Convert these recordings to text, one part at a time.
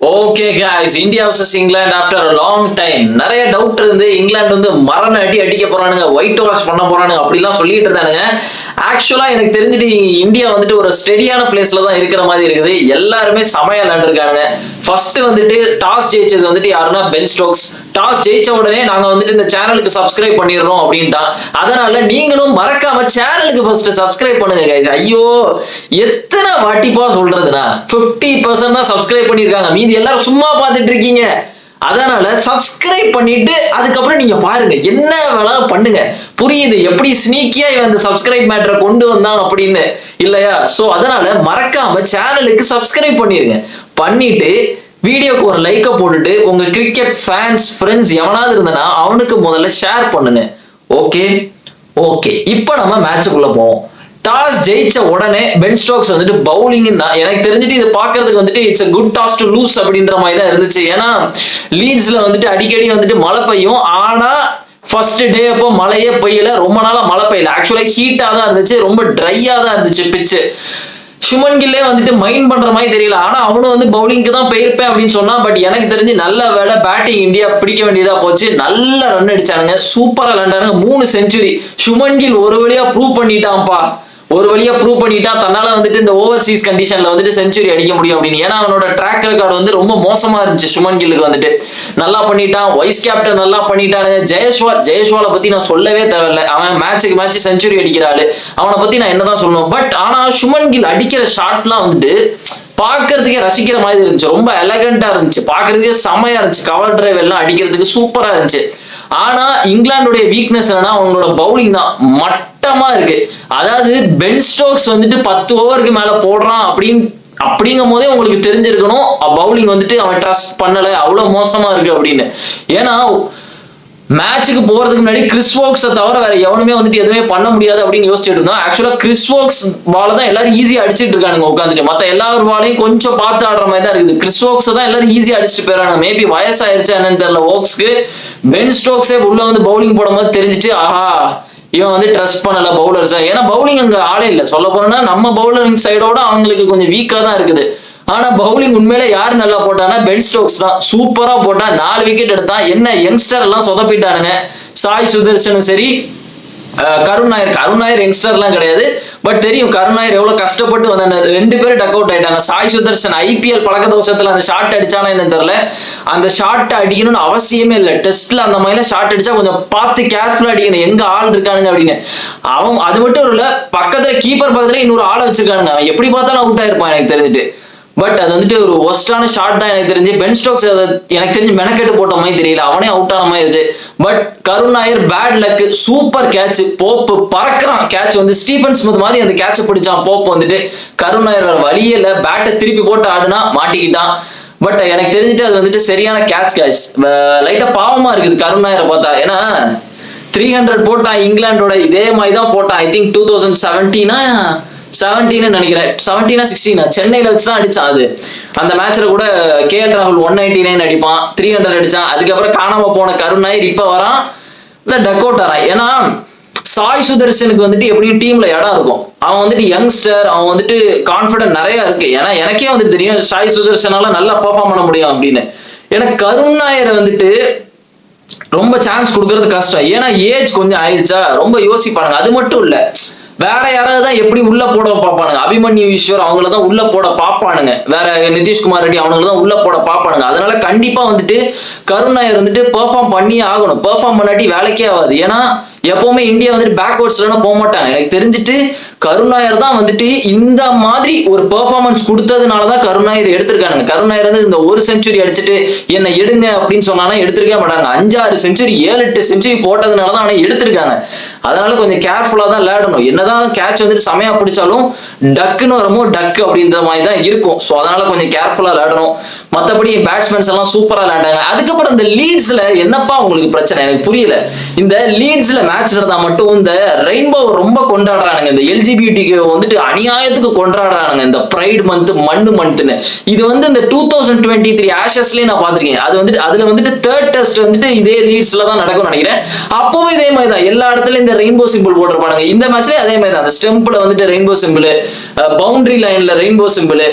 Okay guys, India vs England after a long time. நிறைய doubt இருந்து இங்கிலாந்து வந்து மரண அடிக்க போறானுங்க, ஒயிட் வாஷ் பண்ண போறானுங்க அப்படிலாம் சொல்லிட்டு இருந்தானுங்க. ஆக்சுவலா எனக்கு தெரிஞ்சுட்டு இந்தியா வந்துட்டு ஒரு ஸ்டெடியான பிளேஸ்ல தான் இருக்கிற மாதிரி இருக்குது. எல்லாருமே செமையா விளையாண்டுருக்கானுங்க. ஃபர்ஸ்ட் வந்துட்டு டாஸ் ஜெயிச்சது வந்துட்டு யாருன்னா பென் ஸ்டோக்ஸ். டாஸ் ஜெயிச்ச உடனே நாங்க வந்துட்டு இந்த சேனலுக்கு சப்ஸ்கிரைப் பண்ணிடுறோம் அப்படின்ட்டான். அதனால நீங்களும் மறக்காம சேனலுக்கு ஃபர்ஸ்ட் சப்ஸ்கிரைப் பண்ணுங்க guys. ஐயோ எத்தனை வாட்டிப்பா சொல்றதுனா 50% தான் சப்ஸ்கிரைப் பண்ணிருக்காங்க, மீதி எல்லாரும் சும்மா பார்த்துட்டு இருக்கீங்க. அதனால சப்ஸ்கிரைப் பண்ணிட்டு அதுக்கப்புறம் நீங்க பாருங்க, என்ன வேணாலும் பண்ணுங்க. புரியுது எப்படி ஸ்னீக்கியா இவன் அந்த சப்ஸ்கிரைப் மேட்டரை கொண்டு வந்தான் அப்படின்னு இல்லையா? சோ அதனால மறக்காம சேனலுக்கு சப்ஸ்கிரைப் பண்ணிருங்க. பண்ணிட்டு வீடியோக்கு ஒரு லைக்க போட்டுட்டு உங்க கிரிக்கெட் ஃபேன்ஸ் ஃப்ரெண்ட்ஸ் எவனாவது இருந்தானா அவனுக்கு முதல்ல ஷேர் பண்ணுங்க. ஓகே ஓகே, இப்போ நம்ம மேட்சுக்குள்ள போவோம். டாஸ் ஜெயிச்ச உடனே பென் ஸ்டோக்ஸ் வந்துட்டு பவுலிங் தான் எனக்கு தெரிஞ்சுட்டு இது பாக்குறதுக்கு வந்துட்டு it's a good toss to lose அப்படின்ற மாதிரி தான் இருந்துச்சு. ஏன்னா லீட்ஸ்ல வந்துட்டு அடிக்கடி வந்துட்டு மழை பெய்யும். ஆனா ஃபர்ஸ்ட் டே அப்போ மழையே பெய்யல, ரொம்ப நாளா மழை பெய்யல. ஆக்சுவலா ஹீட்டா தான் இருந்துச்சு, ரொம்ப ட்ரையா தான் இருந்துச்சு பிச்சு. சுமன் கில்லே வந்துட்டு மைண்ட் பண்ற மாதிரி தெரியல. ஆனா அவனும் வந்து பவுலிங்க்கு தான் போயிருப்பேன் அப்படின்னு சொன்னா. பட் எனக்கு தெரிஞ்சு நல்ல வேலை பேட்டிங் இந்தியா பிடிக்க வேண்டியதா போச்சு. நல்ல ரன் அடிச்சானுங்க, சூப்பரா விளையாண்டானுங்க. 3 செஞ்சுரி சுமன் கில் ஒரு வழியா ப்ரூவ் பண்ணிட்டான்ப்பா. ஒரு வழியா ப்ரூவ் பண்ணிட்டா தன்னால வந்துட்டு இந்த ஓவர்சீஸ் கண்டிஷன்ல வந்துட்டு செஞ்சுரி அடிக்க முடியும் அப்படின்னு. ஏன்னா அவனோட ட்ராக் ரெக்கார்டு வந்து ரொம்ப மோசமா இருந்துச்சு. சுமன் கில்லுக்கு வந்துட்டு நல்லா பண்ணிட்டான். வைஸ் கேப்டன் நல்லா பண்ணிட்டானுங்க. ஜெயஸ்வாலை பத்தி நான் சொல்லவே தேவையில்லை. அவன் மேட்சுக்கு மேட்ச் செஞ்சுரி அடிக்கிறாள், அவனை பத்தி நான் என்னதான் சொல்லணும். பட் ஆனா சுமன் கில் அடிக்கிற ஷாட்லாம் வந்துட்டு பாக்குறதுக்கே ரசிக்கிற மாதிரி இருந்துச்சு. ரொம்ப எலகண்டா இருந்துச்சு, பாக்குறதுக்கே செமையா இருந்துச்சு. கவர் டிரைவ் எல்லாம் அடிக்கிறதுக்கு சூப்பரா இருந்துச்சு. ஆனா இங்கிலாந்துடைய வீக்னஸ் என்னன்னா அவங்களோட பவுலிங் தான் மட்டமா இருக்கு. அதாவது பென் ஸ்டோக்ஸ் வந்துட்டு 10 ஓவருக்கு மேல போடுறான் அப்படிங்கும் போதே உங்களுக்கு தெரிஞ்சிருக்கணும் பவுலிங் வந்துட்டு அவன் ட்ரஸ்ட் பண்ணல, அவ்வளவு மோசமா இருக்கு அப்படின்னு. ஏன்னா மேட்சுக்கு போறதுக்கு முன்னாடி கிறிஸ் வோக்ஸை தவிர வேற எவனுமே வந்துட்டு எதுவுமே பண்ண முடியாது அப்படின்னு யோசிச்சுட்டு இருந்தோம். ஆக்சுவலா கிறிஸ் வோக்ஸ் பால தான் எல்லாரும் ஈஸியா அடிச்சுட்டு இருக்கானுங்க உட்காந்துட்டு. மத்த எல்லா பாலையும் கொஞ்சம் பார்த்து ஆடுற மாதிரி தான் இருக்குது. கிறிஸ் வோக்ஸை தான் எல்லாரும் ஈஸியா அடிச்சுட்டு போயிடறாங்க. மேபி வயசாயிருச்சா என்னன்னு தெரியல வோக்ஸ்க்கு. பென் ஸ்டோக்ஸே உள்ள வந்து பவுலிங் போடும் போது தெரிஞ்சிச்சு, ஆஹா இவன் வந்து ட்ரஸ்ட் பண்ணல பவுலர்ஸ். ஏன்னா பவுலிங் அங்க ஆளே இல்லை. சொல்ல போனா நம்ம பவுலிங் சைடோட அவங்களுக்கு கொஞ்சம் வீக்கா தான் இருக்குது. ஆனா பவுலிங் உண்மையில யாரு நல்லா போட்டானா பென் ஸ்டோக்ஸ் தான். சூப்பரா போட்டான், 4 விக்கெட் எடுத்தான். என்ன யங்ஸ்டர் எல்லாம் சொதப்பிட்டானுங்க. சாய் சுதர்சனும் சரி, கருண் நாயர் யங்ஸ்டர்லாம் கிடையாது. பட் தெரியும் கருண் நாயர் எவ்வளவு கஷ்டப்பட்டு வந்தாங்க. 2 பேரும் டக் அவுட் ஆயிட்டாங்க. சாய் சுதர்சன் ஐபிஎல் பழக்க தோஷத்துல அந்த ஷாட் அடிச்சானா என்னன்னு தெரியல. அந்த ஷாட் அடிக்கணும்னு அவசியமே இல்லை. டெஸ்ட்ல அந்த மாதிரிலாம் ஷாட் அடிச்சா கொஞ்சம் பார்த்து கேர்ஃபுல்லா அடிக்கணும், எங்க ஆள் இருக்கானுங்க அப்படின்னு. அவன் அது மட்டும் இல்ல, பக்கத்துல கீப்பர் பக்கத்துல இன்னொரு ஆளை வச்சிருக்கானுங்க. அவன் எப்படி பார்த்தாலும் அவுட் ஆயிருப்பான் எனக்கு தெரிஞ்சுட்டு. பட் அது வந்துட்டு ஒரு ஒஸ்டான ஷாட் தான் எனக்கு தெரிஞ்சு. பென் ஸ்டோக்ஸ் எனக்கு தெரிஞ்சு மெனக்கெட்டு போட்ட மாதிரி தெரியல, அவனே அவுட் ஆன மாதிரி இருந்துச்சு. But Karun Nair bad luck, super catch. போப்பு பறக்கிறான், கேட்ச் வந்து ஸ்டீஃபன் ஸ்மித் மாதிரி அந்த கேட்சை பிடிச்சான் போப்பு வந்துட்டு. கருண் நாயர் வேற வழியே இல்லை, பேட்டை திருப்பி போட்டு ஆடுனா மாட்டிக்கிட்டான். பட் எனக்கு தெரிஞ்சுட்டு அது வந்துட்டு சரியான கேட்ச். லைட்டா பாவமா இருக்குது கருண் நாயரை பார்த்தா. ஏன்னா 300 போட்டான் இங்கிலாண்டோட, இதே மாதிரி தான் போட்டான். ஐ திங்க் 2017 நினைக்கிறேன், 16 சென்னையில வச்சுதான் அடிச்சான். அது அந்த மேட்ச்ல கூட KL ராகுல் 199 அடிப்பான், 300 அடிச்சான். அதுக்கப்புறம் காணாம போன கருண் நாயர் இப்ப வரான், டக் அவுட் ஆறான். ஏன்னா சாய் சுதர்சனுக்கு வந்துட்டு எப்படியும் டீம்ல இடம் இருக்கும். அவன் வந்துட்டு யங்ஸ்டர், அவன் வந்துட்டு கான்பிடன்ட் நிறைய இருக்கு. ஏன்னா எனக்கே வந்துட்டு தெரியும் சாய் சுதர்சனால நல்லா பெர்ஃபார்ம் பண்ண முடியும் அப்படின்னு. ஏன்னா கருண் நாயரை வந்துட்டு ரொம்ப சான்ஸ் கொடுக்கறது கஷ்டம். ஏன்னா ஏஜ் கொஞ்சம் ஆயிடுச்சா, ரொம்ப யோசிப்பானுங்க. அது மட்டும் இல்ல, வேற யாராவது தான் எப்படி உள்ள போட பார்ப்பானுங்க. அபிமன்யு ஈஸ்வர் அவங்கள தான் உள்ள போட பார்ப்பானுங்க. வேற நிதிஷ்குமார் ரெட்டி அவங்கள தான் உள்ள போட பார்ப்பானுங்க. அதனால கண்டிப்பா வந்துட்டு கருண் நாயர் வந்துட்டு பெர்ஃபார்ம் பண்ணியே ஆகணும். பெர்ஃபார்ம் பண்ணாட்டி வேலைக்கே ஆகாது. ஏன்னா எப்பவுமே இந்தியா வந்துட்டு பேக்வர்ட்ஸ்லாம் போக மாட்டாங்க. எனக்கு தெரிஞ்சுட்டு கருண் நாயர் தான் வந்துட்டு இந்த மாதிரி ஒரு பெர்ஃபார்மன்ஸ் கொடுத்ததுனாலதான் கருண் நாயர் எடுத்திருக்கானுங்க. கருண் நாயர் வந்து இந்த 1 செஞ்சுரி அடிச்சுட்டு என்ன எடுங்க அப்படின்னு சொன்னானா எடுத்திருக்கே மாட்டாங்க. 5-6 செஞ்சுரி 7-8 செஞ்சுரி போட்டதுனாலதான் அவனை எடுத்திருக்காங்க. அதனால கொஞ்சம் கேர்ஃபுல்லா தான் விளையாடணும். என்னதான் கேட்ச் வந்துட்டு செமையா பிடிச்சாலும் டக்குன்னு வரமோ டக்கு அப்படின்ற மாதிரி தான் இருக்கும். ஸோ அதனால கொஞ்சம் கேர்ஃபுல்லா விளையாடணும். மற்றபடி பேட்ஸ்மேன்ஸ் எல்லாம் சூப்பரா விளையாண்டாங்க. அதுக்கப்புறம் இந்த லீட்ஸ்ல என்னப்பா உங்களுக்கு பிரச்சனை எனக்கு புரியல. இந்த லீட்ஸ்ல மேட்ச் நடந்தா மட்டும் இந்த ரெயின்போ ரொம்ப கொண்டாடுறானுங்க. இந்த எல்ஜிபிடிக்கு வந்துட்டு அநியாயத்துக்கு கொண்டாடுறானுங்க. இந்த பிரைட் மந்த் மண்ணு மந்த்னு. இது வந்து இந்த 2023 ஆஷஸ்லயே நான் பாத்திருக்கேன். அது வந்துட்டு அதுல வந்துட்டு 3rd டெஸ்ட் வந்துட்டு இதே லீட்ஸ்ல தான் நடக்கும்னு நினைக்கிறேன். அப்பவும் இதே மாதிரி தான் எல்லா இடத்துலயும் இந்த ரெயின்போ சிம்பிள் போட்டிருப்பானுங்க. இந்த மேட்ச்ல அதே மாதிரி தான் அந்த ஸ்டெம்ப்ல வந்துட்டு ரெயின்போ சிம்பிள், பவுண்டரி லைன்ல ரெயின்போ சிம்பிள்,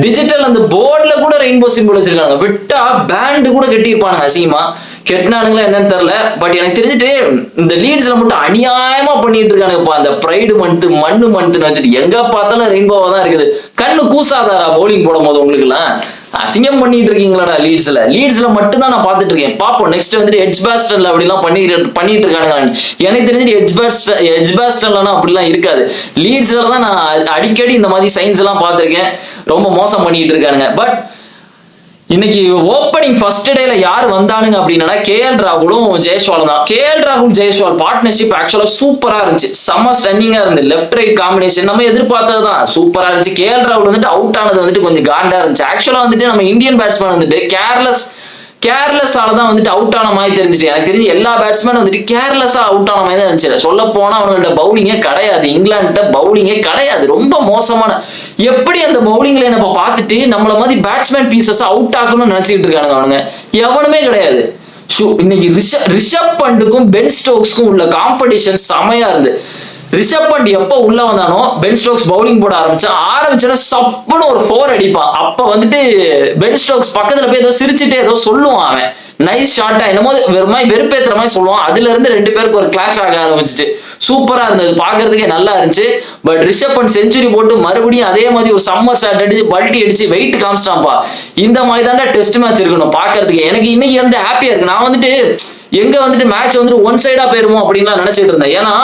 டிஜிட்டல் அந்த போர்டுல கூட ரெயின்போ சிம்பிள் வச்சிருக்காங்க. விட்டா பேண்ட் கூட கட்டியிருப்பானுங்க அசிங்கமா. கெட்டினானுங்களா என்னன்னு தெரியல. பட் எனக்கு தெரிஞ்சுட்டு இந்த லீட்ஸ்ல மட்டும் அநியாயமா பண்ணிட்டு இருக்கானுங்கப்பா. அந்த பிரைடு மந்த் மண்ணு மந்த்னு வச்சுட்டு எங்க பார்த்தாலும் ரெயின்போவா தான் இருக்குது. கண்ணு கூசாதாரா பவுலிங் போடும் போது உங்களுக்கு எல்லாம் அசிங்கம் பண்ணிட்டு இருக்கீங்களாடா. லீட்ஸ்ல மட்டும் தான் நான் பாத்துட்டு இருக்கேன். பாப்போம் நெக்ஸ்ட் வந்துட்டு எட்ஜ்பாஸ்டன்ல அப்படிலாம் பண்ணிட்டு இருக்கானுங்க. எனக்கு தெரிஞ்சுட்டு எட்ஜ்பாஸ்டன்ல அப்படிலாம் இருக்காது. லீட்ஸ்ல தான் நான் அடிக்கடி இந்த மாதிரி சைன்ஸ் எல்லாம் பார்த்திருக்கேன். ரொம்ப மோசம் பண்ணிட்டு இருக்கானுங்க. பட் இன்னைக்கு ஓப்பனிங் ஃபர்ஸ்ட் டேல யார் வந்தானுங்க அப்படின்னா கேஎல் ராகுலும் ஜெயஸ்வாலும் தான். கேஎல் ராகுல் ஜெயஸ்வால் பார்ட்னர்ஷிப் ஆக்சுவலா சூப்பரா இருந்துச்சு. செம்ம ஸ்டன்னிங்கா இருந்து லெஃப்ட் ரைட் காம்பினேஷன் நம்ம எதிர்பார்த்ததுதான். சூப்பரா இருந்துச்சு. கேஎல் ராகுல் வந்துட்டு அவுட் ஆனது வந்துட்டு கொஞ்சம் காண்டா இருந்துச்சு. ஆக்சுவலா வந்துட்டு நம்ம இந்தியன் பேட்ஸ்மேன் வந்துட்டு கேர்லெஸ்ஸால தான் வந்துட்டு அவுட் ஆன மாதிரி தெரிஞ்சிச்சு. எனக்கு தெரிஞ்சு எல்லா பேட்ஸ்மேனும் வந்துட்டு கேர்லெஸ்ஸா அவுட் ஆன மாதிரி தான் இருந்துச்சு. சொல்ல போனா அவங்கள்ட்ட பவுலிங்கே கிடையாது. இங்கிலாந்துட்ட பவுலிங்கே கிடையாது. ரொம்ப மோசமான. எப்படி அந்த பவுலிங்ல நம்ம பார்த்துட்டு நம்மள மாதிரி பேட்ஸ்மேன் பீசஸ் அவுட் ஆகணும்னு நினைச்சிட்டு இருக்கானுங்க அவனுங்க. எவனுமே கிடையாது. இன்னைக்கு ரிஷப் பண்டுக்கும் பென் ஸ்டோக்ஸ்க்கும் உள்ள காம்படிஷன் செமையா இருந்து. ரிஷப் பண்ட் எப்ப உள்ள வந்தானோ பென் ஸ்டோக்ஸ் பவுலிங் போட ஆரம்பிச்சா சப்புன்னு ஒரு 4 அடிப்பான். அப்ப வந்துட்டு பென் ஸ்டோக்ஸ் பக்கத்துல போய் ஏதோ சிரிச்சுட்டே ஏதோ சொல்லுவான். அவன் நைஸ் ஷாட்டா என்னமோ வெறுப்பேத்துற மாதிரி சொல்லுவான். அதுல இருந்து 2 பேருக்கு ஒரு கிளாஷ் ஆக ஆரம்பிச்சிச்சு. சூப்பரா இருந்தது, பாக்குறதுக்கே நல்லா இருந்துச்சு. பட் ரிஷப் பண்ட் செஞ்சுரி போட்டு மறுபடியும் அதே மாதிரி ஒரு சம்மர் ஷாட் அடிச்சு பல்ட்டி அடிச்சு வெயிட் காமிச்சிட்டான்ப்பா. இந்த மாதிரி தான் டெஸ்ட் மேட்ச் இருக்கணும் பாக்குறதுக்கு. எனக்கு இன்னைக்கு வந்துட்டு ஹாப்பியா இருக்கு. நான் வந்துட்டு எங்க வந்துட்டு மேட்ச் வந்துட்டு ஒன் சைடா போயிருமோ அப்படின்னு நினைச்சிட்டு இருந்தேன். ஏன்னா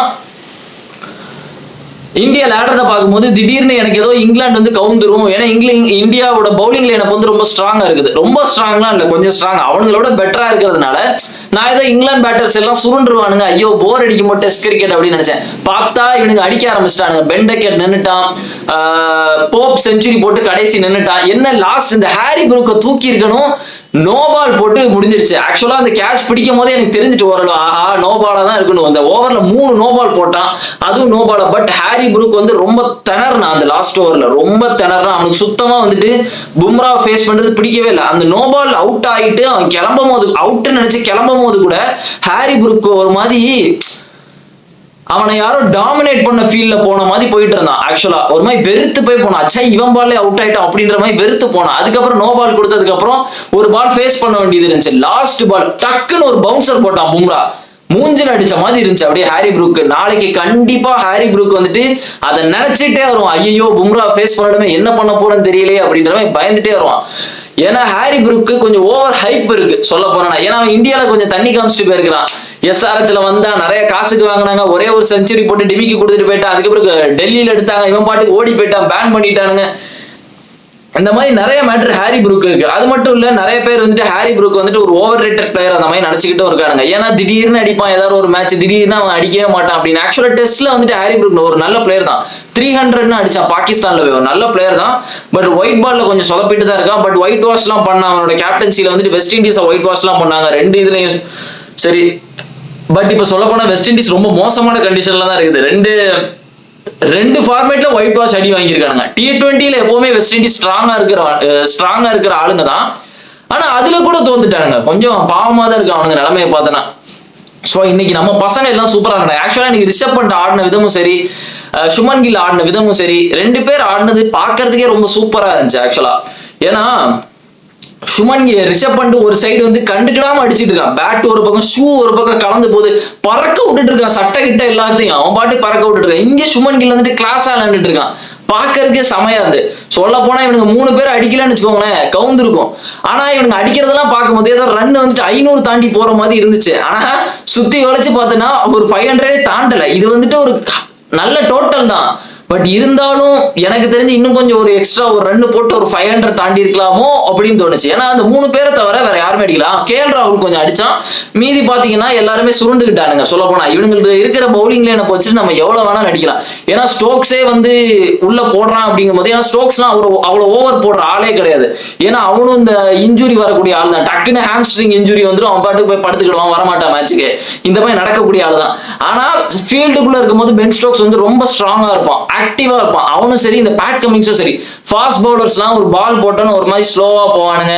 இந்தியா விளையாடுறத பார்க்கும்போது திடீர்னு எனக்கு ஏதோ இங்கிலாந்து வந்து கவுந்துரும். ஏன்னா இந்தியாவோட பவுலிங்ல எனக்கு வந்து ரொம்ப ஸ்ட்ராங்கா இருக்குது. ரொம்ப ஸ்ட்ராங்லாம் இல்ல, கொஞ்சம் ஸ்ட்ராங். அவங்களோட பெட்டரா இருக்கிறதுனால நான் ஏதோ இங்கிலாந்து பேட்டர்ஸ் எல்லாம் சுருண்டுருவானுங்க, ஐயோ போர் அடிக்கும் டெஸ்ட் கிரிக்கெட் அப்படின்னு நினைச்சேன். பார்த்தா இவனுங்க அடிக்க ஆரம்பிச்சிட்டானுங்க. பெண்டக்கெட் நின்னுட்டான், போப் செஞ்சுரி போட்டு கடைசி நின்னுட்டான். என்ன லாஸ்ட் இந்த ஹாரி ப்ரூக்கை தூக்கி இருக்கணும், நோபால் போட்டு முடிஞ்சிருச்சு. ஆக்சுவலா அந்த கேட்ச் பிடிக்கும் போதே எனக்கு தெரிஞ்சுட்டு ஓரளவு ஆஹா நோபாலா தான் இருக்கணும். அந்த ஓவர்ல 3 நோபால் போட்டான், அதுவும் நோபால. பட் ஹாரி ப்ரூக் வந்து ரொம்ப திணறனா அந்த லாஸ்ட் ஓவர்ல, ரொம்ப திணறனா. அவனுக்கு சுத்தமா வந்துட்டு பும்ரா ஃபேஸ் பண்றது பிடிக்கவே இல்லை. அந்த நோபால் அவுட் ஆயிட்டு அவன் கிளம்பும் போது, அவுட்னு நினைச்சு கிளம்பும் போது கூட ஹாரி ப்ரூக் ஒரு மாதிரி அவனை யாரோ டாமினேட் பண்ண ஃபீல்ட்ல போன மாதிரி போயிட்டு இருந்தான். ஆக்சுவலா ஒரு மாதிரி வெறுத்து போய் போனான். அச்சா இவன் பால்ல அவுட் ஆயிட்டான் அப்படின்ற மாதிரி வெறுத்து போனான். அதுக்கப்புறம் நோ பால் கொடுத்ததுக்கு அப்புறம் ஒரு பால் ஃபேஸ் பண்ண வேண்டியது இருந்துச்சு. லாஸ்ட் பால் டக்குன்னு ஒரு பவுன்சர் போட்டான் பும்ரா, மூஞ்சில அடிச்ச மாதிரி இருந்துச்சு அப்படியே ஹாரி ப்ரூக். நாளைக்கு கண்டிப்பா ஹாரி ப்ரூக் வந்துட்டு அதை நினைச்சிட்டே வருவான். ஐயோ பும்ரா ஃபேஸ் பண்ணணுமே, என்ன பண்ண போறேன்னு தெரியலையே அப்படின்ற மாதிரி பயந்துட்டே வருவான். ஏன்னா ஹாரி ப்ரூக்கு கொஞ்சம் ஓவர் ஹைப் இருக்கு சொல்ல போனா. ஏன்னா அவன் இந்தியாவில கொஞ்சம் தண்ணி காமிச்சிட்டு போயிருக்கிறான். எஸ்ஆர்எச்ல வந்தா நிறைய காசுக்கு வாங்கினாங்க, ஒரே ஒரு செஞ்சுரி போட்டு டிமிக்கு கொடுத்துட்டு போயிட்டான். அதுக்கப்புறம் டெல்லியில எடுத்தாங்க, இவன் பாட்டுக்கு ஓடி போயிட்டான், பேன் பண்ணிட்டானுங்க. இந்த மாதிரி நிறைய மேட்டர் ஹாரி ப்ரூக் இருக்கு. அது மட்டும் இல்ல, நிறைய பேர் வந்துட்டு ஹாரி ப்ரூக் வந்துட்டு ஒரு ஓவர் ரேட்டட் பிளேயர் அந்த மாதிரி நினைச்சுக்கிட்டும் இருக்காங்க. ஏன்னா திடீர்னு அடிப்பான் ஏதாவது ஒரு மேட்ச், திடீர்னு அவன் அடிக்கவே மாட்டான் அப்படின்னு. ஆக்சுவலா டெஸ்ட்ல வந்துட்டு ஹாரி ப்ரூக் ஒரு நல்ல பிளேயர் தான். 300 அடிச்சான் பாகிஸ்தான்ல, ஒரு நல்ல பிளேயர் தான். பட் ஒயிட் பால்ல கொஞ்சம் சொதப்பிட்டு தான் இருக்கான். பட் ஒயிட் வாஷ் எல்லாம் பண்ண அவனோட கேப்டன்சில வந்துட்டு வெஸ்ட் இண்டீஸ் ஒயிட் வாஷ் எல்லாம் பண்ணாங்க 2 இதுலயும் சரி. பட் இப்ப சொல்ல போனா வெஸ்ட் இண்டீஸ் ரொம்ப மோசமான கண்டிஷன்ல தான் இருக்குது. ரெண்டு ஃபார்மேட்ல ஒயிட் வாஷ் அடி வாங்கியிருக்காங்க. T20ல எப்பவுமே வெஸ்ட் இண்டீஸ் ஸ்ட்ராங்கா இருக்கிற ஆளுங்க தான். ஆனா அதுல கூட தோத்துட்டானுங்க. கொஞ்சம் பாவமா தான் இருக்கு அவனுங்க நிலைமையை பார்த்தனா. சோ இன்னைக்கு நம்ம பசங்க எல்லாம் சூப்பரா இருந்தாங்க. ஆக்சுவலா இன்னைக்கு ரிஷப் பண்ட் ஆடின விதமும் சரி, சுமன் கில் ஆடின விதமும் சரி, 2 பேர் ஆடினது பாக்குறதுக்கே ரொம்ப சூப்பரா இருந்துச்சு ஆக்சுவலா. ஏன்னா ரிஷப் பண்ட் ஒரு சைடு வந்து கண்டுக்கிடாம அடிச்சிட்டு இருக்கான். பேட் ஒரு பக்கம், ஷூ ஒரு பக்கம் கலந்து போது பறக்க விட்டுட்டு இருக்கான். சட்டை கிட்ட எல்லாத்தையும் அவன் பாட்டு பறக்க விட்டுட்டு இருக்கான். இங்க சுமன் கில் வந்துட்டு கிளாஸா விளையாண்டுட்டு இருக்கான். பாக்குறதுக்கே செமையா இருந்து. சொல்ல போனா இவனுக்கு 3 பேர் அடிக்கலன்னு வச்சுக்கோங்களேன், கவுந்திருக்கும். ஆனா இவனுக்கு அடிக்கிறதெல்லாம் பார்க்கும்போது ஏதோ ரன் வந்துட்டு 500 தாண்டி போற மாதிரி இருந்துச்சு. ஆனா சுத்தி வளைச்சு பார்த்தோன்னா ஒரு 500 தாண்டல. இது வந்துட்டு ஒரு நல்ல டோட்டல் தான். பட் இருந்தாலும் எனக்கு தெரிஞ்சு இன்னும் கொஞ்சம் ஒரு எக்ஸ்ட்ரா ஒரு ரன் போட்டு ஒரு 500 தாண்டி இருக்கலாமோ அப்படின்னு தோணுச்சு. ஏன்னா அந்த 3 பேரை தவிர வேற யாருமே அடிக்கலாம். கேஎல் ராகுல் கொஞ்சம் அடிச்சான், மீதி பாத்தீங்கன்னா எல்லாருமே சுருண்டுகிட்டானுங்க. சொல்ல போனா இவங்களுக்கு இருக்கிற பவுலிங்ல என்ன போச்சு, நம்ம எவ்வளவு வேணாலும் அடிக்கலாம். ஏன்னா ஸ்டோக்ஸே வந்து உள்ள போடுறான் அப்படிங்கும் போது, ஏன்னா ஸ்டோக்ஸ்லாம் அவ்வளவு ஓவர் போடுற ஆளே கிடையாது. ஏன்னா அவனும் இந்த இன்ஜுரி வரக்கூடிய ஆள் தான். டக்குன்னு ஹாம்ஸ்ட்ரிங் இன்ஜுரி வந்துடும், அவன் பாட்டுக்கு போய் படுத்துக்கிடுவான், வரமாட்டான் மேட்சுக்கு. இந்த மாதிரி நடக்கக்கூடிய ஆள் தான். ஆனா ஃபீல்டுக்குள்ள இருக்கும்போது பென் ஸ்டோக்ஸ் வந்து ரொம்ப ஸ்ட்ராங்கா இருப்பான், ஆக்டிவா இருப்பான். அவனும் சரி, இந்த பேட் கமிங்ஸும் சரி. ஃபாஸ்ட் பவுலர்ஸ்லாம் ஒரு பால் போட்டோன்னு ஒரு மாதிரி ஸ்லோவா போவானுங்க.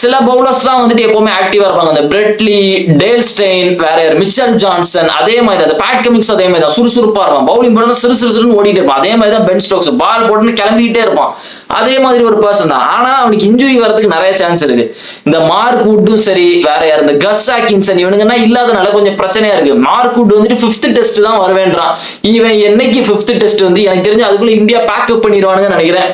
சில பவுலர்ஸ் தான் வந்துட்டு எப்பவுமே ஆக்டிவா இருப்பாங்க. அந்த பிரெட்லி, டேல் ஸ்டெயின், வேற யார் மிச்சல் ஜான்சன், அதே மாதிரி அந்த பேட் கமிங்ஸ் அதே மாதிரி தான் சுறுசுறுப்பா இருப்பான். பவுலிங் பண்ணா சிறுசுன்னு ஓடிட்டு இருப்பான். அதே மாதிரி தான் பென் ஸ்டோக்ஸ் பால் போட்டுன்னு கிளம்பிக்கிட்டே இருப்பான். அதே மாதிரி ஒரு பர்சன் தான். ஆனா அவனுக்கு இன்ஜுரி வரதுக்கு நிறைய சான்ஸ் இருக்கு. இந்த மார்க் வுட்டும் சரி, வேற யார் இந்த கஸ் ஆக்கின்சன் இவனுங்கன்னா இல்லாதனால கொஞ்சம் பிரச்சனையா இருக்கு. மார்க் வுட் வந்துட்டு 5th டெஸ்ட் தான் வருவேன்றான். இவன் என்னைக்கு 5th டெஸ்ட் வந்து எனக்கு தெரிஞ்சு அதுக்குள்ள இந்தியா பேக்கப் பண்ணிடுவானுங்கன்னு நினைக்கிறேன்.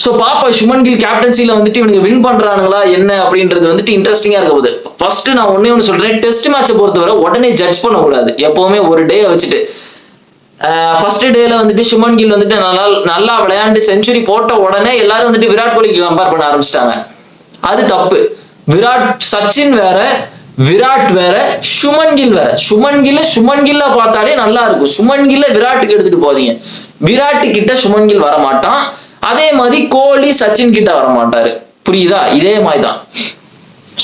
சோ பாப்பா சுமன் கில் கேப்டன்சில வந்துட்டு இவனுக்கு வின் பண்றானுங்களா என்ன அப்படின்றது வந்துட்டு இன்ட்ரெஸ்டிங்கா இருக்க போகுது. ஃபர்ஸ்ட் நான் ஒண்ணு சொல்றேன், டெஸ்ட் மேட்சை பொறுத்தவரை உடனே ஜட்ஜ் பண்ணக்கூடாது. எப்பவுமே ஒரு டே வச்சுட்டு ஃபர்ஸ்ட் டேல வந்துட்டு சுமன் கில் வந்துட்டு நல்லா விளையாண்டு செஞ்சுரி போட்ட உடனே எல்லாரும் வந்துட்டு விராட் கோலிக்கு கம்பேர் பண்ண ஆரம்பிச்சிட்டாங்க. அது தப்பு. சச்சின் வேற, விராட் வேற, சுமன் கில் வேற. சுமன் கில்ல பார்த்தாலே நல்லா இருக்கும். சுமன் கில்ல விராட்டுக்கு எடுத்துட்டு போதீங்க. விராட்டு கிட்ட சுமன் கில் வர மாட்டான். அதே மாதிரி கோலி சச்சின் கிட்ட வர மாட்டாரு. புரியுதா? இதே மாதிரிதான்.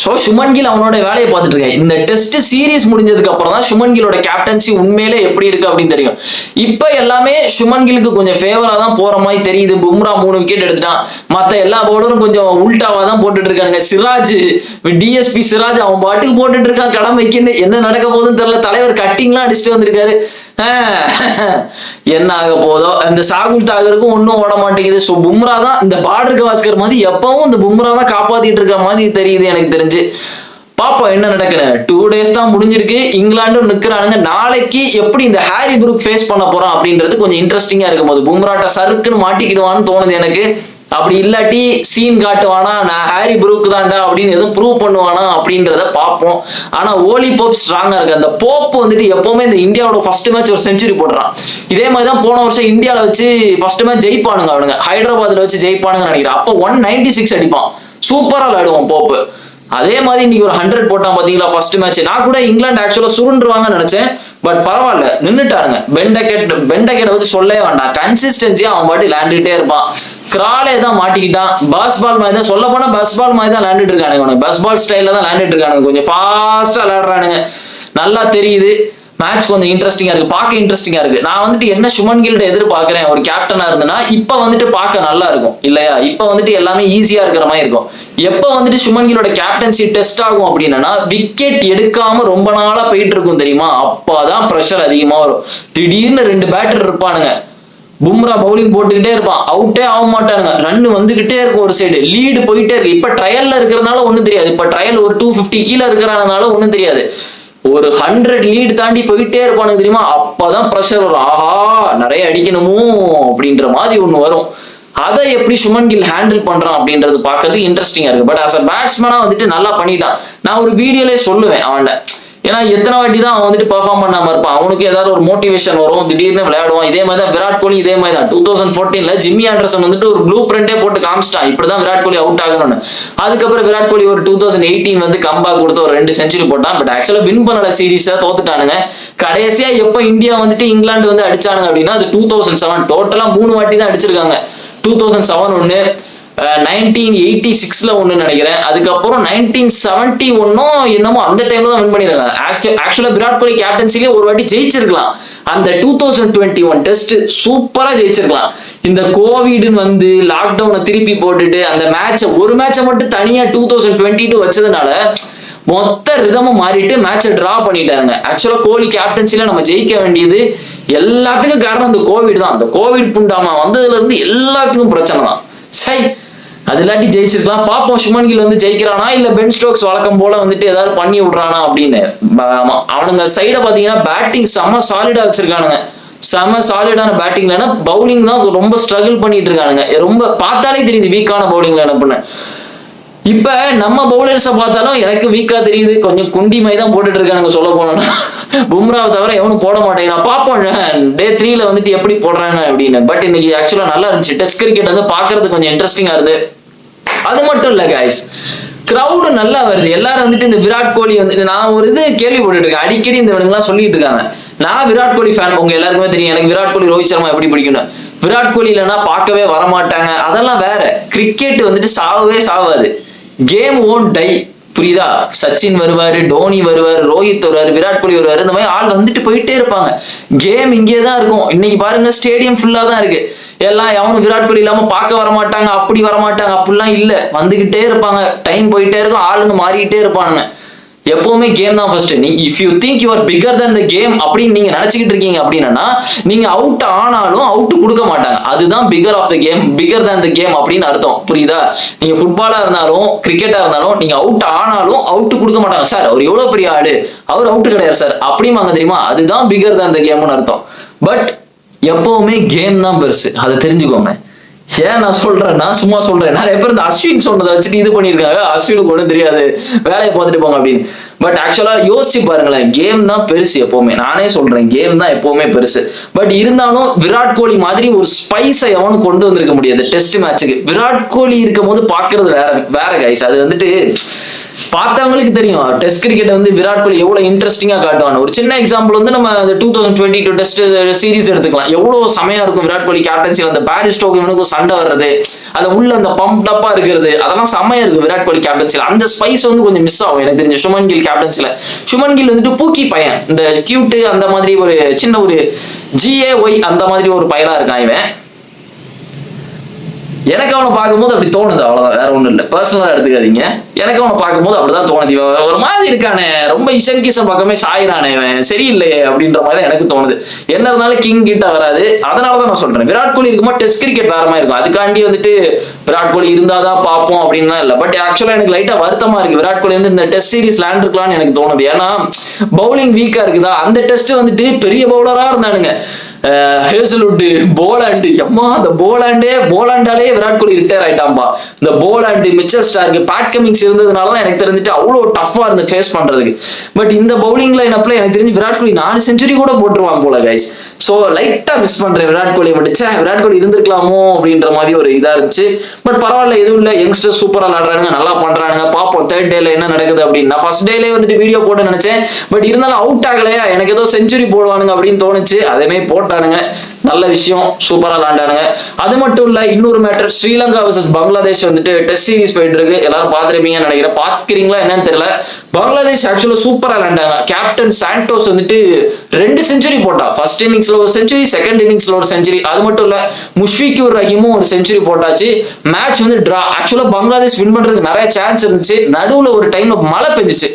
சோ சுமன் கில் அவனோட வேலையை பார்த்துட்டு இருக்கேன். இந்த டெஸ்ட் சீரீஸ் முடிஞ்சதுக்கு அப்புறம் தான் சுமன் கிலோட கேப்டன்சி உண்மையிலே எப்படி இருக்கு அப்படின்னு தெரியும். இப்ப எல்லாமே சுமன் கிலுக்கு கொஞ்சம் ஃபேவரா தான் போற மாதிரி தெரியுது. பும்ரா 3 விக்கெட் எடுத்துட்டான். மத்த எல்லா பவுலரும் கொஞ்சம் உல்டாவா தான் போட்டுட்டு இருக்கானுங்க. சிராஜ், டிஎஸ்பி சிராஜ் அவன் பாட்டுக்கு போட்டுட்டு இருக்கான் கடமைக்குன்னு. என்ன நடக்க போகுதுன்னு தெரியல. தலைவர் கட்டிங்லாம் அடிச்சுட்டு வந்திருக்காரு. என்ன ஆக போதோ. அந்த சாகுல் தாகருக்கும் ஒன்னும் ஓட மாட்டேங்குது. சோ பும்ரா தான் இந்த பார்டர் கவாஸ்கர் மாதிரி எப்பவும் இந்த பும்ரா தான் காப்பாத்திட்டு இருக்க மாதிரி தெரியுது எனக்கு தெரிஞ்சு. பாப்போம் என்ன நடக்குது. 2 days தான் முடிஞ்சிருக்கு. இங்கிலாண்டும் நிக்கிறானுங்க. நாளைக்கு எப்படி இந்த ஹாரி புரூக் ஃபேஸ் பண்ண போறான் அப்படின்றது கொஞ்சம் இன்ட்ரெஸ்டிங்கா இருக்கும் போது பும்ராட்ட சறுக்குன்னு மாட்டிக்கிடுவான்னு தோணுது எனக்கு. அப்படி இல்லாட்டி சீன் காட்டுவானா, நான் ஹாரி புரூக் தான்டா அப்படின்னு எதுவும் ப்ரூவ் பண்ணுவானா அப்படின்றத பார்ப்போம். ஆனா ஓலி போப் ஸ்ட்ராங்கா இருக்கு. அந்த போப் வந்துட்டு எப்பவுமே இந்த இந்தியாவோட ஃபர்ஸ்ட் மேட்ச் ஒரு செஞ்சுரி போடுறான். இதே மாதிரி தான் போன வருஷம் இந்தியாவில வச்சு ஃபர்ஸ்ட் மேட்ச் ஜெயிப்பானுங்க அவனுங்க. ஹைதராபாத்ல வச்சு ஜெயிப்பானுங்க நினைக்கிறேன். அப்போ 196 அடிப்பான். சூப்பரா விளையாடுவான் போப்பு. அதே மாதிரி இன்னைக்கு ஒரு 100 போட்டான் பாத்தீங்களா ஃபர்ஸ்ட் மேட்ச். நான் கூட இங்கிலாந்து ஆக்சுவலா சுருண்டுருவாங்கன்னு நினைச்சேன். பட் பரவாயில்ல, நின்னுட்டாருங்க. பெண்டகெட் வச்சு சொல்லவே வேண்டாம். கன்சிஸ்டன்சியா அவன் பாட்டு விளையாண்டுட்டே இருப்பான். கிராலே தான் மாட்டிக்கிட்டான். பஸ் பால் மாதிரி தான், சொல்ல போனா பஸ் பால் மாதிரி தான் விளையாண்டுட்டு இருக்கானுங்க. பஸ் பால் ஸ்டைல தான் விளையாண்டுட்டு இருக்கானுங்க. கொஞ்சம் ஃபாஸ்டா விளையாடுறானுங்க. நல்லா தெரியுது. மேட்ச் கொஞ்சம் இன்ட்ரெஸ்டிங்கா இருக்கு. பார்க்க இன்ட்ரெஸ்டிங்கா இருக்கு. நான் வந்துட்டு என்ன சுமன் கில்ட எதிர்பார்க்கிறேன் ஒரு கேப்டனா இருந்தேன்னா, இப்ப வந்துட்டு பார்க்க நல்லா இருக்கும் இல்லையா? இப்ப வந்துட்டு எல்லாமே ஈஸியா இருக்கிற மாதிரி இருக்கும். எப்ப வந்துட்டு சுமன் கிலோட கேப்டன்சி டெஸ்ட் ஆகும் அப்படின்னா, விக்கெட் எடுக்காம ரொம்ப நாளா போயிட்டு இருக்கும் தெரியுமா? அப்பதான் பிரஷர் அதிகமா வரும். திடீர்னு 2 பேட்டர் இருப்பானுங்க. பும்ரா பவுலிங் போட்டுக்கிட்டே இருப்பான். அவுட்டே ஆக மாட்டானுங்க. ரன் வந்துகிட்டே இருக்கும். ஒரு சைடு லீடு போயிட்டே இருக்கு. இப்ப ட்ரையல்ல இருக்கிறதுனால ஒண்ணும் தெரியாது. இப்ப ட்ரையல் ஒரு 250 கீழே இருக்கிறனால ஒண்ணும் தெரியாது. ஒரு 100 லீட் தாண்டி போயிட்டே இருப்பானுங்க தெரியுமா? அப்பதான் பிரஷர் வரும். ஆஹா நிறைய அடிக்கணுமோ அப்படின்ற மாதிரி ஒண்ணு வரும். அதை எப்படி சுமன் கில் ஹேண்டில் பண்றான் அப்படின்றது பாக்குறதுக்கு இன்ட்ரெஸ்டிங்கா இருக்கு. பட் அஸ் அ பேட்ஸ்மேனா வந்துட்டு நல்லா பண்ணிட்டான். நான் ஒரு வீடியோலே சொல்லுவேன் அவன்கிட்ட. ஏன்னா எத்தனை வாட்டி தான் அவன் வந்துட்டு பெர்ஃபார்ம் பண்ணாம இருப்பான். அவனுக்கு ஏதாவது ஒரு மோட்டிவேஷன் வரும். திடீர்னு விளையாடுவான். இதே மாதிரி தான் விராட் கோலி. இதே மாதிரி தான் 2014 ஜிம்மி ஆண்டர்சன் வந்துட்டு ஒரு ப்ளூ பிரிண்டே போட்டு காமிச்சிட்டான். இப்படிதான் விராட் கோலி அவுட் ஆகணும்னு. அதுக்கப்புறம் விராட் கோலி ஒரு 2018 வந்து கம்பேக் கொடுத்து ஒரு 2 செஞ்சுரி போட்டான். பட் ஆக்சுவலா வின் பண்ணல சீரீஸா தோத்துட்டானுங்க. கடைசியா எப்ப இந்தியா வந்துட்டு இங்கிலாந்து வந்து அடிச்சானுங்க அப்படின்னா அது 2007. டோட்டலா 3 வாட்டி தான் அடிச்சிருக்காங்க. 2007 ஒண்ணு, 1986 ஒண்ணு நினைக்கிறேன். அதுக்கப்புறம் 1971 என்னமோ அந்த டைம்ல தான் வின் பண்ணிருக்காங்க. ஆக்சுவலா விராட் கோலி கேப்டன்சிலே ஒரு வாட்டி ஜெயிச்சிருக்கலாம். அந்த 2021 டெஸ்ட் சூப்பரா ஜெயிச்சிருக்கலாம். இந்த கோவிட்னு வந்து லாக்டவுனை திருப்பி போட்டுட்டு அந்த ஒரு மேட்சை மட்டும் தனியா 2022 வச்சதுனால மொத்த ரிதமும் மாறிட்டு மேட்சை டிரா பண்ணிட்டாங்க. ஆக்சுவலா கோலி கேப்டன்சில நம்ம ஜெயிக்க வேண்டியது எல்லாத்துக்கும் காரணம் இந்த கோவிட் தான். அந்த கோவிட் புண்டாமா வந்ததுல இருந்து எல்லாத்துக்கும் பிரச்சனை தான். சை, அது இல்லாட்டி ஜெயிச்சிருக்கலாம். பாப்போம் சுமன் கில் வந்து ஜெயிக்கிறானா இல்ல பென் ஸ்டோக்ஸ் வழக்கம் போல வந்துட்டு ஏதாவது பண்ணி விடுறானா அப்படின்னு. அவனுங்க சைட பாத்தீங்கன்னா பேட்டிங் செம்ம சாலிடா வச்சிருக்கானுங்க. செம்ம சாலிடான பேட்டிங்ல, பவுலிங் தான் ரொம்ப ஸ்ட்ரகிள் பண்ணிட்டு இருக்கானுங்க. ரொம்ப பார்த்தாலே தெரியுது வீக்கான பவுலிங்ல என்ன பண்ண. இப்ப நம்ம பவுலர்ஸை பார்த்தாலும் எனக்கு வீக்கா தெரியுது. கொஞ்சம் குண்டி மாதிரி தான் போட்டுட்டு இருக்கானுங்க சொல்ல போனோம்னா. பும்ராவை தவிர எவனும் போட மாட்டேங்கிறான். பார்ப்போம் டே 3ல வந்துட்டு எப்படி போடுறாங்க அப்படின்னு. பட் இன்னைக்கு ஆக்சுவலா நல்லா இருந்துச்சு. டெஸ்ட் கிரிக்கெட் வந்து பாக்குறது கொஞ்சம் இன்ட்ரெஸ்டிங்கா இருந்து. அது மட்டும் இல்ல கைஸ், கிரௌடு நல்லா வருது. எல்லாரும் வந்துட்டு இந்த விராட் கோலி வந்து நான் ஒரு இது கேள்விப்பட்டு இருக்கேன். அடிக்கடி இந்த இவனுங்கெல்லாம் சொல்லிட்டு இருக்காங்க. நான் விராட் கோலி ஃபேன். உங்க எல்லாருக்குமே தெரியும் எனக்கு விராட் கோலி, ரோஹித் சர்மா எப்படி பிடிக்கணும். விராட் கோலி இல்லைன்னா பார்க்கவே வரமாட்டாங்க. அதெல்லாம் வேற. கிரிக்கெட் வந்துட்டு சாவவே சாவாது. Game won't die. புரியுதா? சச்சின் வருவாரு, டோனி வருவாரு, ரோஹித் வருவாரு, விராட் கோலி வருவாரு. இந்த மாதிரி ஆள் வந்துட்டு போயிட்டே இருப்பாங்க. கேம் இங்கே தான் இருக்கும். இன்னைக்கு பாருங்க ஸ்டேடியம் ஃபுல்லா தான் இருக்கு. எல்லாம் எவனும் விராட் கோலி இல்லாம பார்க்க வர மாட்டாங்க, அப்படி வர மாட்டாங்க, அப்படிலாம் இல்ல, வந்துகிட்டே இருப்பாங்க, டைம் போயிட்டே இருக்கும், ஆளுங்க மாறிக்கிட்டே இருப்பானுங்க. எப்பவுமே கேம் தான் first. If you think you are bigger than the game அப்படின்னு நீங்க நினைச்சுக்கிட்டு இருக்கீங்க அப்படின்னா, நீங்க அவுட் ஆனாலும் அவுட் கொடுக்க மாட்டாங்க. அதுதான் bigger of the game, bigger than the game அப்படின்னு அர்த்தம். புரியுதா? நீங்க ஃபுட்பாலா இருந்தாலும் கிரிக்கெட்டா இருந்தாலும் நீங்க அவுட் ஆனாலும் அவுட் கொடுக்க மாட்டாங்க. சார் அவர் எவ்வளவு பெரிய ஆடு, அவர் அவுட் கிடையாது சார் அப்படிமாங்க, தெரியுமா? அதுதான் பிகர் தன் த கேம்னு அர்த்தம். பட் எப்பவுமே கேம் தான் பெருசு, அதை தெரிஞ்சுக்கோங்க. ஏன் நான் சொல்றேன்னா, சும்மா சொல்றேன். நிறைய பேர் இந்த அஸ்வின் சொன்னதை வச்சுட்டு இது பண்ணிருக்காங்க, அஸ்வினுக்கு ஒன்றும் தெரியாது, வேலையை பார்த்துட்டு போங்க அப்படின்னு. பட் ஆக்சுவலா யோசிச்சு பாருங்களேன், கேம் தான் பெருசு எப்பவுமே. நானே சொல்றேன், கேம் தான் எப்பவுமே பெருசு. பட் இருந்தாலும் விராட் கோலி மாதிரி ஒரு ஸ்பைஸை எவனும் கொண்டு வந்திருக்க முடியாது டெஸ்ட் மேட்சுக்கு. விராட் கோலி இருக்கும் போது பாக்குறது வேற கைஸ். அது வந்துட்டு பார்த்தவங்களுக்கு தெரியும் டெஸ்ட் கிரிக்கெட் வந்து விராட் கோலி எவ்வளவு இன்ட்ரெஸ்டிங்கா காட்டுவாங்க. ஒரு சின்ன எக்ஸாம்பிள் வந்து நம்ம 2022 டெஸ்ட் சீரிஸ் எடுத்துக்கலாம். எவ்வளவு செமையா இருக்கும் விராட் கோலி கேப்டன்சில அந்த பாரிஸ் ஸ்டோக் இவனுக்கு சண்டை வர்றது, அது உள்ள அந்த பம்ப் டப்பா இருக்கிறது, அதெல்லாம் செமையா இருக்கு விராட் கோலி கேப்டன்சில. அந்த ஸ்பைஸ் வந்து கொஞ்சம் மிஸ் ஆகும் எனக்கு தெரிஞ்ச சுமன் கில் கேப்டன்சில. சுமன் கில் வந்துட்டு பூக்கி பையன், இந்த கியூட் அந்த மாதிரி ஒரு சின்ன ஒரு GAY அந்த மாதிரி ஒரு பயலா இருக்கான் இவன். எனக்கு அவனை பார்க்கும்போது அப்படி தோணுது, அவ்வளவுதான், வேற ஒண்ணும் இல்லை. பர்சனலா எடுத்துக்காதீங்க, எனக்கு அவனை பார்க்கும்போது அப்படிதான் தோணுது. ஒரு மாதிரி இருக்கானே, ரொம்ப இசன் பக்கமே சாயிறானே, சரியில்லையே அப்படின்ற மாதிரி தான் எனக்கு தோணுது. என்ன இருந்தாலும் கிங் கிட்ட வராது. அதனாலதான் நான் சொல்றேன், விராட் கோலி இருக்கும்போது டெஸ்ட் கிரிக்கெட் வேற மாதிரி இருக்கும். அதுக்காண்டி வந்துட்டு விராட் கோலி இருந்தாதான் பார்ப்போம் அப்படின்னா இல்லை. பட் ஆக்சுவலா எனக்கு லைட்டா வருத்தமா இருக்கு, விராட் கோலி வந்து இந்த டெஸ்ட் சீரிஸ் விளையாண்டுருக்கலாம்னு எனக்கு தோணுது. ஏன்னா பவுலிங் வீக்கா இருக்குதா, அந்த டெஸ்ட் வந்துட்டு பெரிய பவுலரா இருந்தானுங்க. ஹேசல்வுட், போலாண்டு, எம்மா அந்த போலாண்டாலே விராட் கோலி ரிட்டையர் ஆயிட்டாம்பா. இந்த Boland, Mitchell Starc, Pat Cummins இருந்ததுனாலதான் எனக்கு தெரிஞ்சுட்டு அவ்வளவு டஃபா இருந்து ஃபேஸ் பண்றதுக்கு. பட் இந்த பவுலிங் லைனப்ல எனக்கு தெரிஞ்சு விராட் கோலி 4 செஞ்சுரி கூட போட்டுருவாங்க போல கைஸ். சோ லைட்டா மிஸ் பண்றேன் விராட் கோலியை மட்டும். விராட் கோலி இருந்திருக்கலாமோ அப்படின்ற மாதிரி ஒரு இதா இருந்துச்சு. பட் பரவாயில்ல, எதுவும் இல்லை, யங்ஸ்டர் சூப்பரா விளையாடுறாங்க, நல்லா பண்றாங்க. பாப்போம் தேர்ட் டேல என்ன நடக்குது அப்படின்னு. நான் ஃபர்ஸ்ட் டேலே வந்துட்டு வீடியோ போட்டு நினைச்சேன், பட் இருந்தாலும் அவுட் ஆகலையா, எனக்கு ஏதோ செஞ்சுரி போடுவானுங்க அப்படின்னு தோணுச்சு. அதே போட்டானுங்க, நல்ல விஷயம், சூப்பரா விளையாண்டானுங்க. அது மட்டும் இல்ல, இன்னொரு மேட்டர், ஸ்ரீலங்கா vs பங்களாதேஷ் வந்துட்டு டெஸ்ட் சீரிஸ் போயிட்டு இருக்கு. எல்லாரும் பாத்துருப்பீங்கன்னு நினைக்கிறேன். பாத்துக்கிறீங்களா என்னன்னு தெரியல. பங்களாதேஷ் ஆக்சுவலா சூப்பரா விளையாண்டாங்க. கேப்டன் சாண்டோஸ் வந்துட்டு 2 செஞ்சுரி போட்டா. ஃபர்ஸ்ட் இன்னிங்ஸ்ல ஒரு செஞ்சுரி, செகண்ட் இன்னிங்ஸ்ல ஒரு செஞ்சுரி. அது மட்டும் இல்ல, முஷ்ஃபிகுர் ரஹீமும் ஒரு செஞ்சுரி போட்டாச்சு. மேட்ச் வந்து டிரா. ஆக்சுவலா பங்களாதேஷ் வின் பண்றதுக்கு நிறைய சான்ஸ் இருந்துச்சு. நடுவுல ஒரு டைம்ல மழை பெஞ்சிச்சு,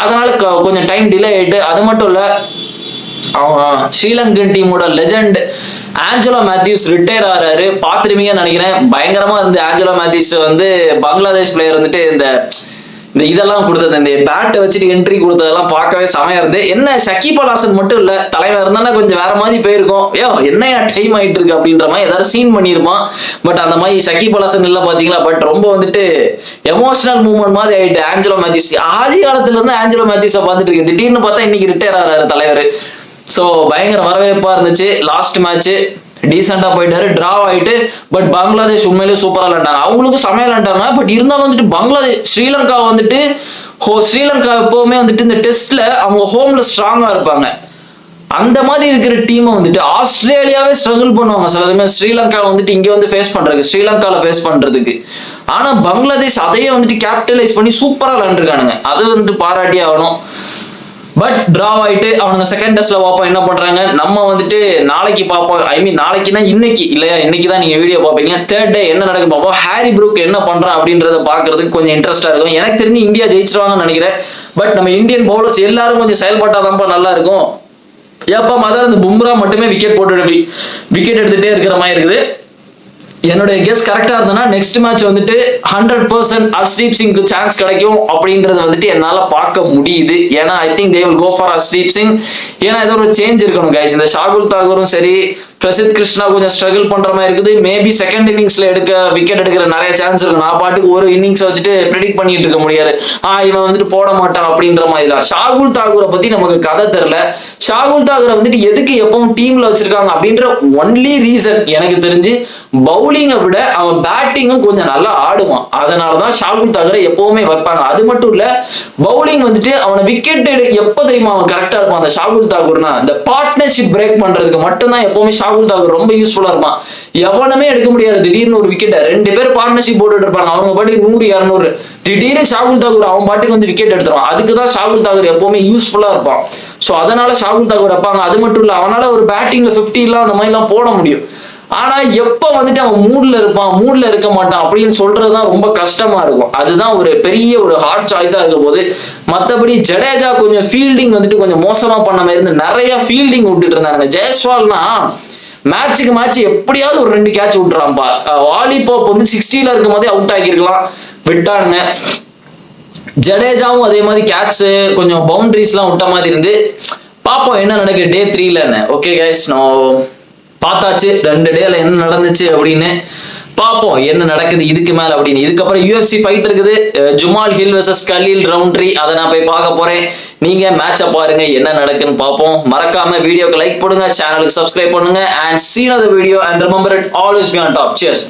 அதனால கொஞ்சம் டைம் டிலே ஆயிட்டு. அது மட்டும் இல்ல, ஸ்ரீலங்கன் டீமோட லெஜெண்ட் ஆஞ்சலோ மேத்யூஸ் ரிட்டையர் ஆறாரு. பாத்துருவீங்கன்னு நினைக்கிறேன். பயங்கரமா இருந்து ஆஞ்சலோ மேத்யூஸ் வந்து பங்களாதேஷ் பிளேயர் வந்துட்டு இந்த இதெல்லாம் கொடுத்தது, இந்த பேட்டை வச்சுட்டு என்ட்ரி கொடுத்ததெல்லாம் பார்க்கவே செமையா இருந்து. என்ன ஷக்கீப் அல் ஹாசன் மட்டும் இல்ல, தலைவர் இருந்தா கொஞ்சம் வேற மாதிரி போயிருக்கும். என்னையா டைம் ஆயிட்டு இருக்கு அப்படின்ற மாதிரி ஏதாவது சீன் பண்ணிருப்பான். பட் அந்த மாதிரி ஷக்கீப் அல் ஹாசன் இல்ல பாத்தீங்களா. பட் ரொம்ப வந்துட்டு எமோஷனல் மூவ்மெண்ட் மாதிரி ஆயிட்டு ஆஞ்சலோ மேத்யூஸ். ஆதி காலத்துல இருந்து ஆஞ்சலோ மேத்யூஸை பார்த்துட்டு இருக்கு, திடீர்னு பார்த்தா இன்னைக்கு ரிட்டையர் ஆறாரு தலைவர். சோ பயங்கர வரவேற்பா இருந்துச்சு. லாஸ்ட் மேட்ச் டீசெண்டா போயிட்டாரு, டிரா ஆயிட்டு. பட் பங்களாதேஷ் உண்மையிலேயே சூப்பரா விளையாண்டாங்க, அவங்களுக்கும் செமையா விளையாண்டாங்க. பட் இருந்தாலும் வந்துட்டு பங்களாதேஷ் ஸ்ரீலங்கா வந்துட்டு ஸ்ரீலங்கா எப்பவுமே வந்துட்டு இந்த டெஸ்ட்ல அவங்க ஹோம்ல ஸ்ட்ராங்கா இருப்பாங்க. அந்த மாதிரி இருக்கிற டீமை வந்துட்டு ஆஸ்திரேலியாவே ஸ்ட்ரகிள் பண்ணுவாங்க சில சமயம் ஸ்ரீலங்கா வந்துட்டு இங்க வந்து ஃபேஸ் பண்றதுக்கு, ஸ்ரீலங்கால ஃபேஸ் பண்றதுக்கு. ஆனா பங்களாதேஷ் அதையே வந்துட்டு கேபிட்டலைஸ் பண்ணி சூப்பரா விளையாண்டுருக்கானுங்க, அது வந்துட்டு பாராட்டி ஆகணும். பட் டிராவ் ஆயிட்டு அவனுங்க செகண்ட் டெஸ்ட்ல பார்ப்போம் என்ன பண்றாங்க. நம்ம வந்துட்டு நாளைக்கு பார்ப்போம். ஐ மீன் நாளைக்குன்னா இன்னைக்கு இல்லையா, இன்னைக்கு தான் நீங்க வீடியோ பார்ப்பீங்க. தேர்ட் டே என்ன நடக்கும் பார்ப்போம். ஹாரி ப்ரூக் என்ன பண்றான் அப்படின்றத பாக்குறதுக்கு கொஞ்சம் இன்ட்ரெஸ்டா இருக்கும். எனக்கு தெரிஞ்சு இந்தியா ஜெயிச்சிருவாங்கன்னு நினைக்கிறேன். பட் நம்ம இந்தியன் பவுலர்ஸ் எல்லாரும் கொஞ்சம் செயல்பட்டாதான் நல்லா இருக்கும். ஏப்பா மதர் இந்த பும்ரா மட்டுமே விக்கெட் போட்டு விக்கெட் எடுத்துட்டே இருக்கிற மாதிரி இருக்குது. என்னுடைய கெஸ் கரெக்டா இருந்ததுன்னா நெக்ஸ்ட் மேட்ச் வந்துட்டு 100% ஹர்ஷ்தீப் சிங்க்கு சான்ஸ் கிடைக்கும் அப்படின்றது வந்துட்டு என்னால பார்க்க முடியுது. ஏன்னா I think they will go for Harshdeep Singh. ஏன்னா ஏதோ ஒரு சேஞ்ச் இருக்கணும் கைஸ். இந்த ஷாகுல் தாகூரும் சரி, பிரசித் கிருஷ்ணா கொஞ்சம் ஸ்ட்ரகிள் பண்ற மாதிரி இருக்குது. மேபி செகண்ட் இன்னிங்ஸ்ல விக்கெட் எடுக்கிற நிறைய சான்ஸ் இருக்கு. நான் பாட்டுக்கு ஒரு இன்னிங்ஸ் வச்சுட்டு ப்ரெடிக்ட் பண்ணிட்டு இருக்க முடியாது. இவன் வந்துட்டு போட மாட்டான் அப்படின்ற மாதிரி. ஷாகுல் தாகூரை பத்தி நமக்கு கதை தெரியல. ஷாகுல் தாகூரை வந்துட்டு எதுக்கு எப்பவும் டீம்ல வச்சிருக்காங்க அப்படின்ற ஒன்லி ரீசன் எனக்கு தெரிஞ்சு பவுலிங்கை விட அவன் பேட்டிங்கும் கொஞ்சம் நல்லா ஆடுவான். அதனாலதான் ஷாகுல் தாகூரை எப்பவுமே வைப்பாங்க. அது மட்டும் இல்ல, பவுலிங் வந்துட்டு அவனை விக்கெட் எப்ப தெரியுமா அவன் கரெக்டா இருப்பான். அந்த ஷாகுல் தாகூர்னா இந்த பார்ட்னர்ஷிப் பிரேக் பண்றதுக்கு மட்டும்தான் எப்பவுமே ஷாகுல் தாகூர் ரொம்ப யூஸ்ஃபுல்லா இருப்பான். எவனுமே எடுக்க முடியாது. திடீர்னு ஒரு விக்கெட் 2 பேர் பார்ட்னர்ஷிப் போட்டுட்டு இருப்பாங்க, அவங்க பாட்டு 100 200, திடீர்னு ஷாகுல் தாகூர் அவன் பாட்டுக்கு வந்து விக்கெட் எடுத்துருவான். அதுக்குதான் ஷாகுல் தாகூர் எப்பவுமே யூஸ்ஃபுல்லா இருப்பான். சோ அதனால ஷாகுல் தாகூர் வைப்பாங்க. அது மட்டும் இல்ல, அவனால ஒரு பேட்டிங்ல 50 அந்த மாதிரி எல்லாம் போட முடியும். ஆனா எப்ப வந்துட்டு அவன் மூட்ல இருப்பான், மூட்ல இருக்க மாட்டான் அப்படின்னு சொல்றதுதான் ரொம்ப கஷ்டமா இருக்கும். அதுதான் ஒரு பெரிய ஒரு ஹார்ட் சாய்ஸா இருக்கும் போது. மத்தபடி ஜடேஜா கொஞ்சம் ஃபீல்டிங் வந்துட்டு கொஞ்சம் மோசமா பண்ண மாதிரி இருந்து நிறைய ஃபீல்டிங் விட்டுட்டு இருந்தாங்க. ஜெயஸ்வால்னா மேட்சுக்கு மேட்ச் எப்படியாவது ஒரு 2 கேட்ச் விட்டுறான்பா. வாலிபாப் வந்து 60ல இருக்கும் போதே அவுட் ஆகிருக்கலாம், விட்டானுங்க. ஜடேஜாவும் அதே மாதிரி கேட்ச் கொஞ்சம் பவுண்டரிஸ் எல்லாம் விட்ட மாதிரி இருந்து. பாப்போம் என்ன நடக்கு டே 3ல. ஓகே கைஸ், நான் பார்த்தாச்சு 2 டேல என்ன நடந்துச்சு அப்படின்னு. பார்ப்போம் என்ன நடக்குது இதுக்கு மேல அப்படின்னு. இதுக்கப்புறம் UFC ஃபைட் இருக்குது, ஜுமால் ஹில் வெர்சஸ் கலீல் ரவுண்ட்ரி. அதை நான் போய் பார்க்க போறேன். நீங்க மேட்சை பாருங்க, என்ன நடக்குன்னு பார்ப்போம். மறக்காம வீடியோக்கு லைக் போடுங்க, சேனலுக்கு சப்ஸ்கிரைப் பண்ணுங்க. And see another video and remember it, always be on top. Cheers.